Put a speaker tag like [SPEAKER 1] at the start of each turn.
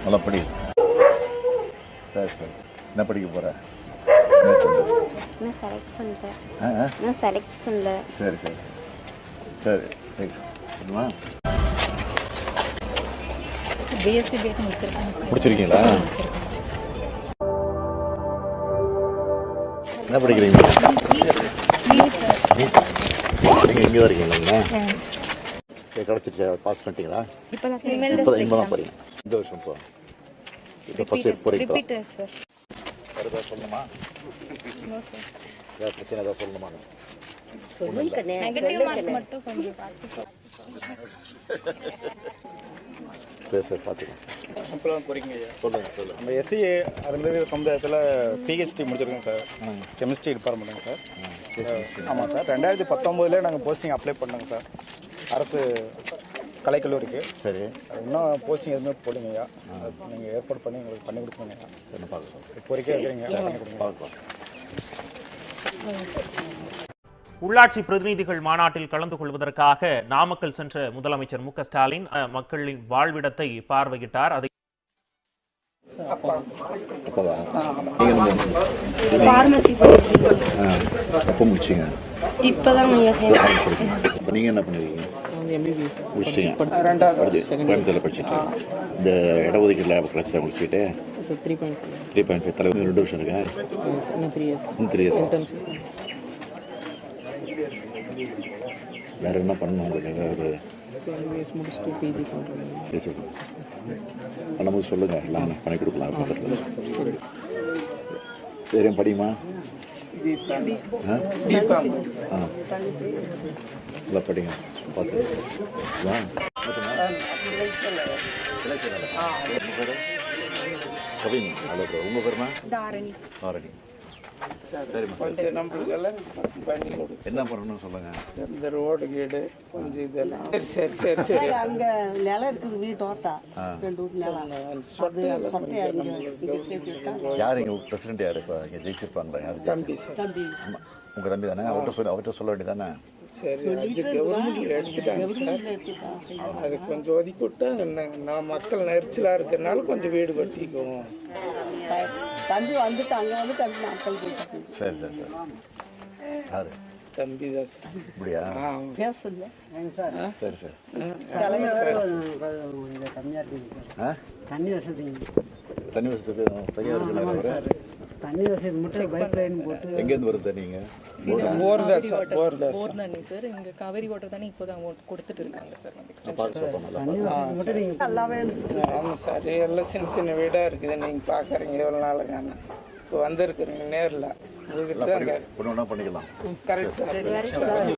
[SPEAKER 1] நல்லா படி. சரி சரி. என்ன படிக்க போற?
[SPEAKER 2] நான் செலக்ட் பண்ணுறேன். நான் செலக்ட் பண்ணல.
[SPEAKER 1] சரி சரி சரி. சொல்லுமா?
[SPEAKER 3] பிஎஸ்சி பிஎட் முடிச்சிருக்கேன்.
[SPEAKER 1] முடிச்சிருக்கீங்களா? என்ன படிக்கிறீங்க? நீங்கள் இங்கே தான் இருக்கீங்களா? கிடச்சிருச்சா? பாஸ் பண்ணிட்டீங்களா? இப்போ தான் போகிறீங்க. இந்த வருஷம் போகிறோம். இப்போ ஃபஸ்ட் இயர் போகிறீங்களா? வேறு சொல்லணுமா? ஏதாவது பிரச்சனை ஏதாவது சொல்லணுமா? சரி சரி பார்த்துக்கலாம்.
[SPEAKER 4] சிம்பிளாக போகிறீங்க.
[SPEAKER 1] சொல்லுங்கள்.
[SPEAKER 4] நம்ம எஸ்சி அறநிலைய சமுதாயத்தில் பிஹெச்டி முடிச்சிருக்கோம் சார். கெமிஸ்ட்ரி டிபார்ட்மெண்ட்டுங்க சார். ஆமாம் சார். 2019 நாங்கள் போஸ்டிங் அப்ளை பண்ணோங்க சார், அரசு கலைக்கல்லூரிக்கு.
[SPEAKER 1] சரி.
[SPEAKER 4] இன்னும் போஸ்டிங் எதுவுமே போடுங்கய்யா. நீங்கள் ஏற்பாடு பண்ணி எங்களுக்கு பண்ணி கொடுக்கணுங்கய்யா.
[SPEAKER 1] சரி பார்க்கலாம்.
[SPEAKER 4] இப்போ வரைக்கும் இருக்கிறீங்க, பண்ணி கொடுங்க.
[SPEAKER 1] பார்க்கலாம்.
[SPEAKER 5] உள்ளாட்சி பிரதிநிதிகள் மாநாட்டில் கலந்து கொள்வதற்காக நாமக்கல் சென்ற முதலமைச்சர் மு க ஸ்டாலின் மக்களின் வாழ்விடத்தை பார்வையிட்டார். அதை
[SPEAKER 1] முடிச்சிங்க?
[SPEAKER 2] இப்போதான்
[SPEAKER 1] நீங்க என்ன பண்ணுவீங்க? முடிச்சிட்டீங்க? படிச்சுட்டு இந்த இடஒதுக்கீட்டில் கிடைச்சா முடிச்சுட்டு 3.5 தலைவர் 2 வருஷம் இருக்கா? 3 இயர்ஸ். வேற என்ன பண்ணணும் உங்களுக்கு? ஏதாவது பண்ணும்போது சொல்லுங்க, எல்லாம் பண்ணி கொடுக்கலாம். பக்கத்தில் சரியா படியுமா? நல்லா படிங்க. பார்த்து கவின். உங்கள் பேருமா? தாரணி. சரிம்மா. என்ன பண்ணணும்னு சொல்லுங்க.
[SPEAKER 6] இந்த ரோடு கீடு கொஞ்சம் இதெல்லாம். சரி சரி சரி. அங்க நிலம் இருக்குது, வீட்டு ஓட்டா 2 வீட்டு நிலம்.
[SPEAKER 1] யார் இங்கே பிரசிடென்ட்? யார் இப்போ இங்கே ஜெயிச்சிருப்பாங்களா? யார்?
[SPEAKER 6] தம்பி சார். தம்பி.
[SPEAKER 1] உங்கள் தம்பி தானே? அவர்கிட்ட சொல்ல வேண்டியதானே?
[SPEAKER 6] சரி, அது கவர்மெண்ட்ல எடுத்துட்டாங்க சார். அது கொஞ்சம் ஒதுக்கி விட்டா நான் மக்கள் நெரிச்சலாக இருக்கிறதுனால கொஞ்சம் வீடு கட்டிக்குவோம். தம்பி வந்துட்டு அங்கே வந்து தம்பி மக்கள்.
[SPEAKER 1] சரி சரி சரி. யாரு?
[SPEAKER 6] தம்பி தான் சார்.
[SPEAKER 1] இப்படியா?
[SPEAKER 6] பேசல சார்.
[SPEAKER 1] சரி சரி.
[SPEAKER 6] கம்மியாக இருக்குது சார். தண்ணி வசதி
[SPEAKER 1] சரியா இருக்குல்ல?
[SPEAKER 6] தண்ணி வசதி மட்டும் பைப் லைன் போட்டு.
[SPEAKER 1] எங்கேருந்து வருது தண்ணிங்க?
[SPEAKER 6] போர்
[SPEAKER 3] தண்ணி சார். இங்கே காவேரி வாட்டர் தண்ணி இப்போ தான் கொடுத்துட்டு இருக்காங்க சார்.
[SPEAKER 6] ஆமாம் சார். எல்லாம் சின்ன சின்ன வீடாக இருக்குது. நீங்கள் பார்க்குறீங்க எவ்வளோ நாளுங்க. இப்போ வந்துருக்குறீங்க நேரில்.
[SPEAKER 1] பண்ணிக்கலாம்.
[SPEAKER 6] Correct sir.